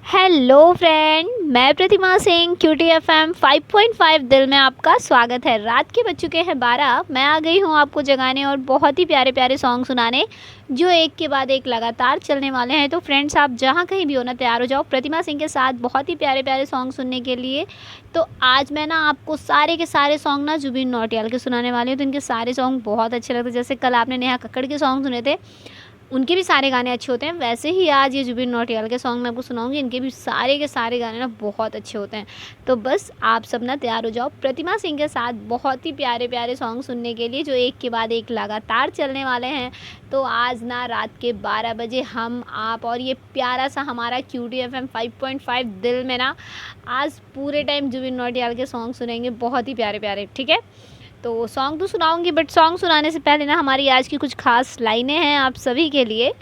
Hello friend, मैं प्रतिमा Singh cutie FM 5.5 दिल में आपका स्वागत है। रात के बज चुके हैं 12। मैं आ गई हूँ आपको जगाने और बहुत ही प्यारे प्यारे सॉन्ग सुनाने जो एक के बाद एक लगातार चलने वाले हैं। तो फ्रेंड्स, आप जहाँ कहीं भी हो ना, तैयार हो जाओ प्रतिमा सिंह के साथ बहुत ही प्यारे प्यारे सॉन्ग सुनने के लिए। तो आज मैं ना आपको सारे के सारे सॉन्ग ना जुबिन नौटियाल के सुनाने वाली हूँ। तो इनके सारे सॉन्ग बहुत अच्छे लगते हैं। जैसे कल आपने नेहा कक्कड़ के सॉन्ग सुने थे, उनके भी सारे गाने अच्छे होते हैं। वैसे ही आज ये जुबिन नौटियाल के सॉन्ग मैं आपको सुनाऊंगी, इनके भी सारे के सारे गाने ना बहुत अच्छे होते हैं। तो बस आप सब ना तैयार हो जाओ प्रतिमा सिंह के साथ बहुत ही प्यारे प्यारे सॉन्ग सुनने के लिए जो एक के बाद एक लगातार चलने वाले हैं। तो आज ना रात के 12 बजे हम आप और ये प्यारा सा हमारा क्यूटी एफएम 5.5 दिल में ना आज पूरे टाइम जुबिन नौटियाल के सॉन्ग सुनेंगे, बहुत ही प्यारे प्यारे। ठीक है, तो सॉन्ग तो सुनाऊंगी, बट सॉन्ग सुनाने से पहले ना हमारी आज की कुछ खास लाइनें हैं आप सभी के लिए,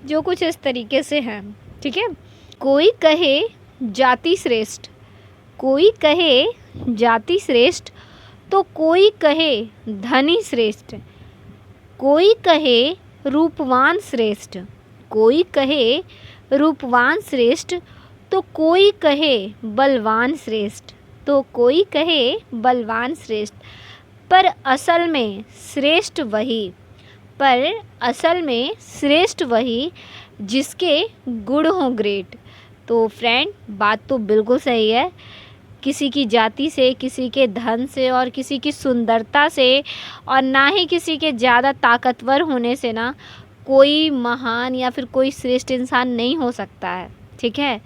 जो कुछ इस तरीके से हैं। ठीक है, कोई कहे जाति श्रेष्ठ, कोई कहे जाति श्रेष्ठ, तो कोई कहे धनी श्रेष्ठ, कोई कहे रूपवान श्रेष्ठ, कोई कहे रूपवान श्रेष्ठ, तो कोई कहे बलवान श्रेष्ठ, तो कोई कहे बलवान श्रेष्ठ। पर असल में श्रेष्ठ वही, पर असल में श्रेष्ठ वही जिसके गुण हों ग्रेट। तो फ्रेंड, बात तो बिल्कुल सही है। किसी की जाति से, किसी के धन से और किसी की सुंदरता से और ना ही किसी के ज़्यादा ताकतवर होने से ना कोई महान या फिर कोई श्रेष्ठ इंसान नहीं हो सकता है। ठीक है,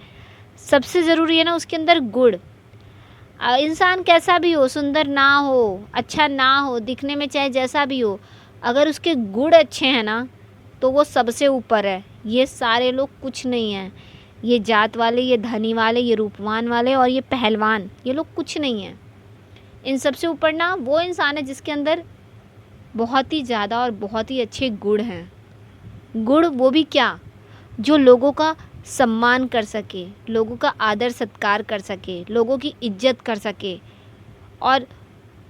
सबसे ज़रूरी है ना उसके अंदर गुण। इंसान कैसा भी हो, सुंदर ना हो, अच्छा ना हो, दिखने में चाहे जैसा भी हो, अगर उसके गुण अच्छे हैं ना तो वो सबसे ऊपर है। ये सारे लोग कुछ नहीं हैं, ये जात वाले, ये धनी वाले, ये रूपवान वाले और ये पहलवान, ये लोग कुछ नहीं हैं। इन सबसे ऊपर ना वो इंसान है जिसके अंदर बहुत ही ज़्यादा और बहुत ही अच्छे गुण हैं। गुण वो भी क्या, जो लोगों का सम्मान कर सके, लोगों का आदर सत्कार कर सके, लोगों की इज्जत कर सके और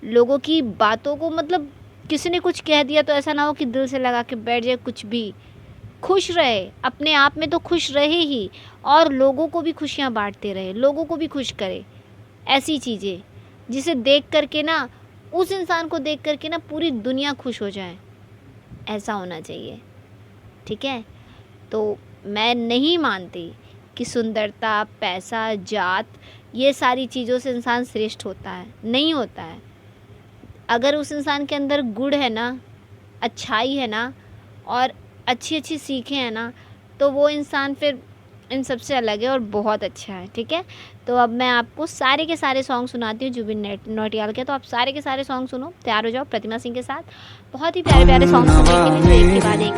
लोगों की बातों को, मतलब किसी ने कुछ कह दिया तो ऐसा ना हो कि दिल से लगा के बैठ जाए, कुछ भी खुश रहे, अपने आप में तो खुश रहे ही और लोगों को भी खुशियाँ बांटते रहे, लोगों को भी खुश करे। ऐसी चीज़ें जिसे देख करके ना, उस इंसान को देख करके ना पूरी दुनिया खुश हो जाए, ऐसा होना चाहिए। ठीक है, तो मैं नहीं मानती कि सुंदरता, पैसा, जात, ये सारी चीज़ों से इंसान श्रेष्ठ होता है, नहीं होता है। अगर उस इंसान के अंदर गुण है ना, अच्छाई है ना और अच्छी अच्छी सीखें हैं ना, तो वो इंसान फिर इन सबसे अलग है और बहुत अच्छा है। ठीक है, तो अब मैं आपको सारे के सारे सॉन्ग सुनाती हूँ जुबिन नौटियाल के। तो आप सारे के सारे सॉन्ग सुनो, तैयार हो जाओ प्रतिमा सिंह के साथ बहुत ही प्यारे प्यारे सॉन्ग सुनने के लिए एक के बाद एक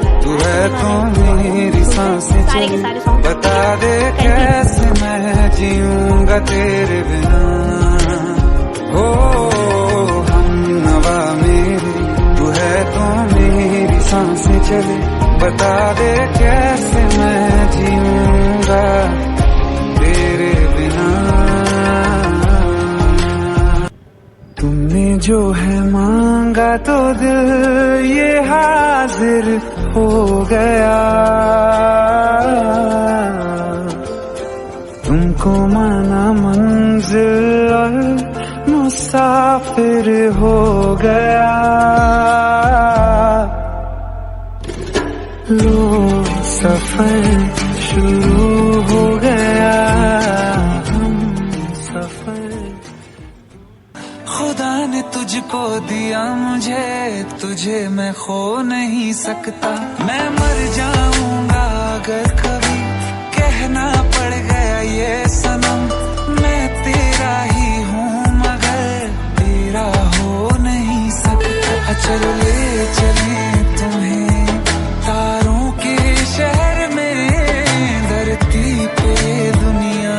सारे के सारे सॉन्ग। बता दे कैसे मैं जीऊंगा तेरे बिना, हो हम नवा मेरी, तू है तो मेरी सांसें चले। बता दे कैसे मैं जीऊंगा तेरे बिना। तुमने जो है मांगा तो दिल ये हाजिर हो गया, तुमको माना मंजिल और मुसाफिर हो गया। लो सफर शुरू हो गया, हम सफर। खुदा ने तुझको दिया मुझे, तुझे मैं खो नहीं सकता। मैं मर जाऊंगा अगर कभी कहना पड़ गया ये सनम, मैं तेरा ही हूँ मगर तेरा हो नहीं सकता। चल ले चले तुम्हें तारों के शहर में, धरती पे दुनिया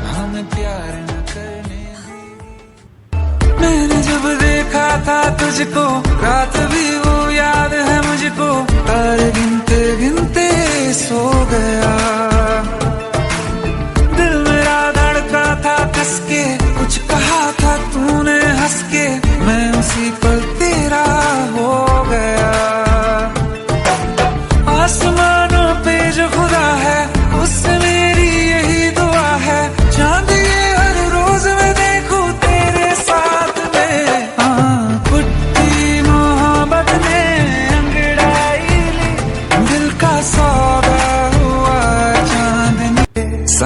हमें प्यार न करने देगी। मैंने जब देखा था तुझको, रात भी वो याद है मुझको, तारे गिनते गिनते सो गया। दिल मेरा धड़का था कस के, कुछ कहा था तूने हंस के, मैं उसी पल तेरा हो गया। आसमानों पे जो खुदा है उससे मेरी यही दुआ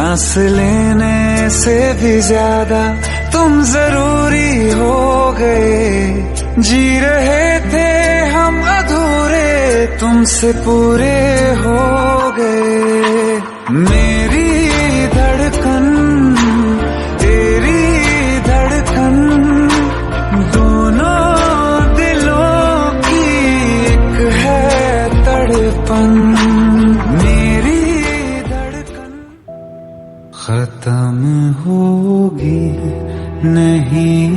सांस लेने से भी ज्यादा तुम जरूरी हो गए। जी रहे थे हम अधूरे, तुमसे पूरे हो गए। मेरी धड़कन तेरी धड़कन, दोनों दिलों की एक है तड़पन। मेरी धड़कन खत्म होगी नहीं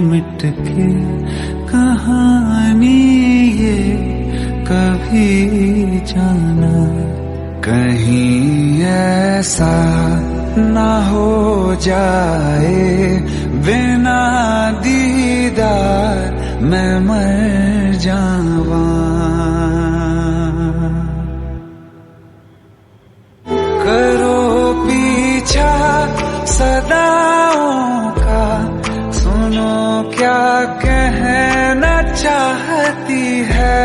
मिट के कहानी ये कभी जाना। कहीं ऐसा ना हो जाए बिना दीदार मैं मर जावा। करो पीछा सदाओं का, सुनो क्या कहना चाहती है।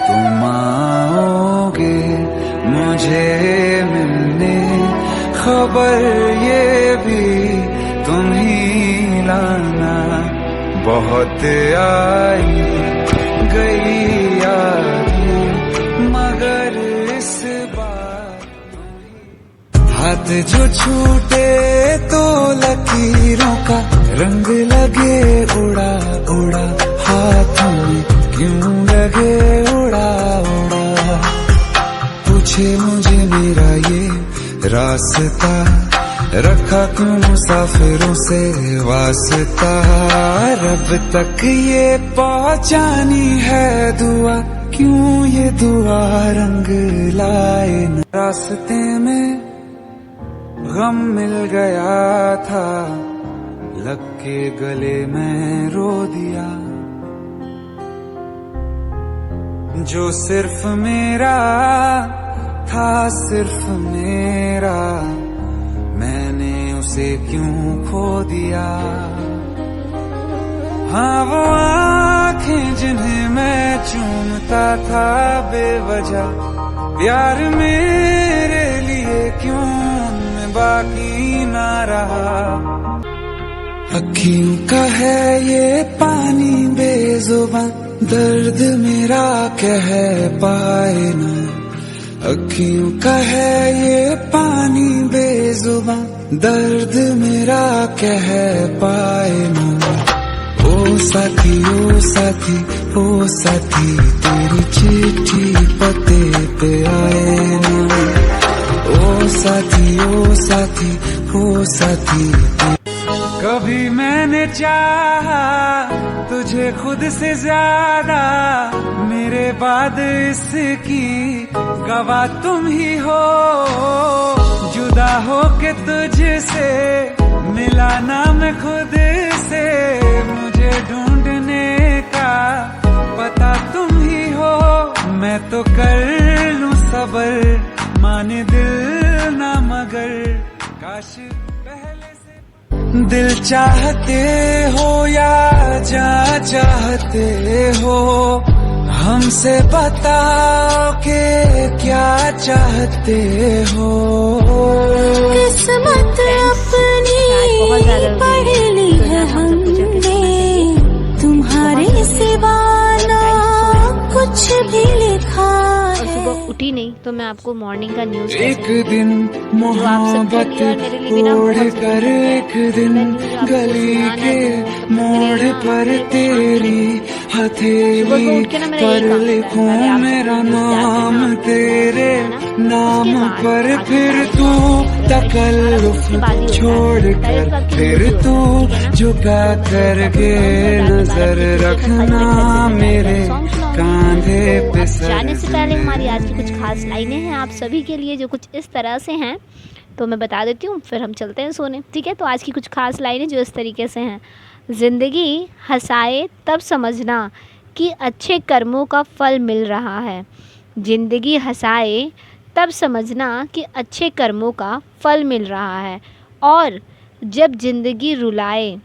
तुम आओगे मुझे मिलने, खबर ये भी तुम ही लाना। बहुत आई गई यादें मगर इस बार हाथ जो छूटे तो लकीरों का रंग लगे उड़ा उड़ा। हाथों में क्यों लगे उड़ा उड़ा। पूछे मुझे मेरा ये रास्ता, रखा क्यों मुसाफिरों से वास्ता। रब तक ये पहुंचानी है दुआ, क्यों ये दुआ रंग लाए न। रास्ते में गम मिल गया था, लग के गले में रो दिया। जो सिर्फ मेरा था सिर्फ मेरा, मैंने उसे क्यों खो दिया। हाँ वो आँखें जिन्हें मैं चूमता था बेवजह, प्यार मेरे लिए क्यों उनमें बाकी ना रहा। अखियों का है ये पानी बेजुबान, दर्द मेरा कह पाए ना। अखियों का है ये पानी बेजुबान, दर्द मेरा कह पाए ना। ओ साथी ओ साथी ओ साथी, तेरी चिट्ठी पते पे आए ना। ओ साथी ओ साथी ओ साथी। कभी मैंने चाहा तुझे खुद से ज्यादा, मेरे बाद इसकी गवाह तुम ही हो। जुदा हो के तुझसे मिला ना मैं खुद से, मुझे ढूंढने का पता तुम ही हो। मैं तो कर लूं सबर, माने दिल ना मगर, काश पहले से। दिल चाहते हो या जा चाहते हो, हमसे बताओ के क्या चाहते हो। किस्मत अपनी पढ़ ली है हमने, तुम्हारे सिवा ना कुछ भी लिखा है। सुबह उठी नहीं तो मैं आपको मॉर्निंग का न्यूज़ एक दिन मोहब्बत ओढ़ कर, एक दिन गली के मोड़ पर तेरी हथेली पर लिखूं मेरा नाम तेरे नाम पर। फिर तू तकल्लुफ छोड़ कर, फिर तू झुका करके नजर रखना मेरे कांधे पे सर। जाने से पहले हमारी आज की कुछ खास लाइनें हैं आप सभी के लिए जो कुछ इस तरह से हैं, तो मैं बता देती हूँ फिर हम चलते हैं सोने। ठीक है, तो आज की कुछ खास लाइनें जो इस तरीके से हैं। ज़िंदगी हंसाए तब समझना कि अच्छे कर्मों का फल मिल रहा है। ज़िंदगी हंसाए तब समझना कि अच्छे कर्मों का फल मिल रहा है। और जब ज़िंदगी रुलाए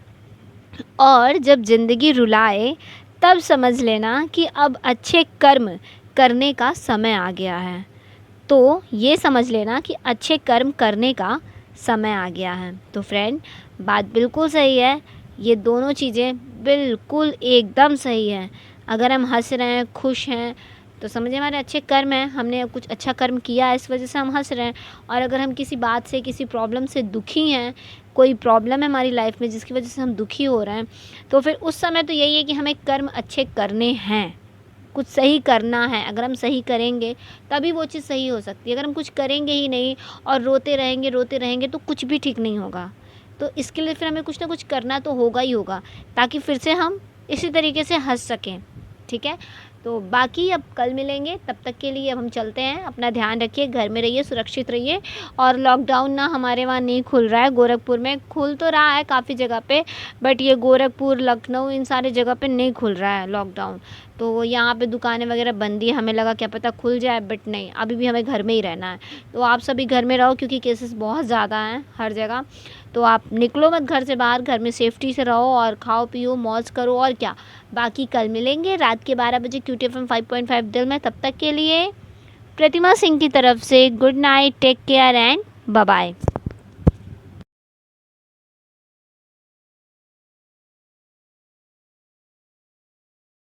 तब समझ लेना कि अब अच्छे कर्म करने का समय आ गया है। तो ये समझ लेना कि अच्छे कर्म करने का समय आ गया है। तो फ्रेंड, बात बिल्कुल सही है, ये दोनों चीज़ें बिल्कुल एकदम सही हैं। अगर हम हंस रहे हैं, खुश हैं, तो समझिए हमारे अच्छे कर्म हैं, हमने कुछ अच्छा कर्म किया है, इस वजह से हम हंस रहे हैं। और अगर हम किसी बात से, किसी प्रॉब्लम से दुखी हैं, कोई प्रॉब्लम है हमारी लाइफ में जिसकी वजह से हम दुखी हो रहे हैं, तो फिर उस समय तो यही है कि हमें कर्म अच्छे करने हैं, कुछ सही करना है। अगर हम सही करेंगे तभी वो चीज़ सही हो सकती है। अगर हम कुछ करेंगे ही नहीं और रोते रहेंगे तो कुछ भी ठीक नहीं होगा। तो इसके लिए फिर हमें कुछ ना कुछ करना तो होगा ही होगा, ताकि फिर से हम इसी तरीके से हंस सकें। ठीक है, तो बाकी अब कल मिलेंगे, तब तक के लिए अब हम चलते हैं। अपना ध्यान रखिए, घर में रहिए, सुरक्षित रहिए। और लॉकडाउन ना हमारे वहाँ नहीं खुल रहा है, गोरखपुर में खुल तो रहा है काफ़ी जगह पे, बट ये गोरखपुर, लखनऊ, इन सारे जगह पे नहीं खुल रहा है लॉकडाउन। तो यहाँ पे दुकानें वगैरह बंद ही, हमें लगा क्या पता खुल जाए, बट नहीं, अभी भी हमें घर में ही रहना है। तो आप सभी घर में रहो, क्योंकि केसेस बहुत ज़्यादा हैं हर जगह। तो आप निकलो मत घर से बाहर, घर में सेफ्टी से रहो और खाओ पियो, मौज करो, और क्या। बाकी कल मिलेंगे रात के 12 बजे QTFM 5.5 दिल में। तब तक के लिए प्रतिमा सिंह की तरफ से good night, take care and bye bye.